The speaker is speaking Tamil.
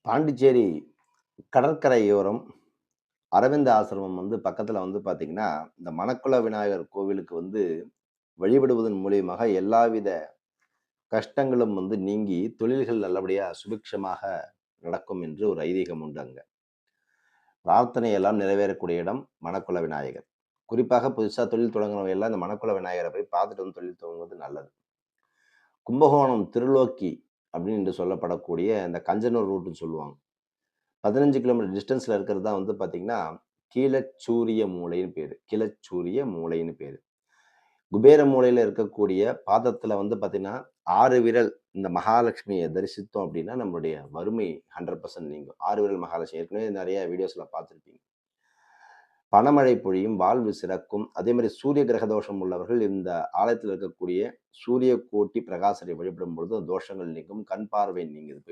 பாண்டிச்சேரி கடற்கரையோரம் அரவிந்த ஆசிரமம் பக்கத்துல பார்த்தீங்கன்னா, இந்த மணக்குள விநாயகர் கோவிலுக்கு வழிபடுவதன் மூலியமாக எல்லாவித கஷ்டங்களும் நீங்கி, தொழில்கள் நல்லபடியா சுபிக்ஷமாக நடக்கும் என்று ஒரு ஐதீகம் உண்டு அங்க. பிரார்த்தனை எல்லாம் நிறைவேறக்கூடிய இடம் மணக்குள விநாயகர். குறிப்பாக புதுசா தொழில் தொடங்குறவங்க எல்லாம் இந்த மணக்குள விநாயகர போய் பார்த்துட்டு தொழில் துவங்குவது நல்லது. கும்பகோணம் திருலோக்கி அப்படின்னு என்று சொல்லப்படக்கூடிய இந்த கஞ்சனூர் ரூட்ன்னு சொல்லுவாங்க. 15 கிலோமீட்டர் டிஸ்டன்ஸ்ல இருக்கிறது தான் பார்த்தீங்கன்னா, கீழச்சூரிய மூலைன்னு பேரு. கீழச்சூரிய மூலைன்னு பேரு. குபேர மூலையில இருக்கக்கூடிய பாதத்துல பார்த்தீங்கன்னா, 6 விரல் இந்த மகாலட்சுமிய தரிசித்தோம் அப்படின்னா, நம்மளுடைய வறுமை 100% நீங்கும். 6 விரல் மகாலட்சுமி ஏற்கனவே நெறைய வீடியோஸ்ல பார்த்திருப்பீங்க. பணமழை பொழியும், வாழ்வு சிறக்கும். அதே மாரி சூரிய கிரக தோஷம் உள்ளவர்கள் இந்த ஆலயத்தில் இருக்கக்கூடிய சூரிய கோட்டி பிரகாசரை வழிபடும் பொழுது தோஷங்கள் நீங்கும், கண் பார்வை நீங்குது.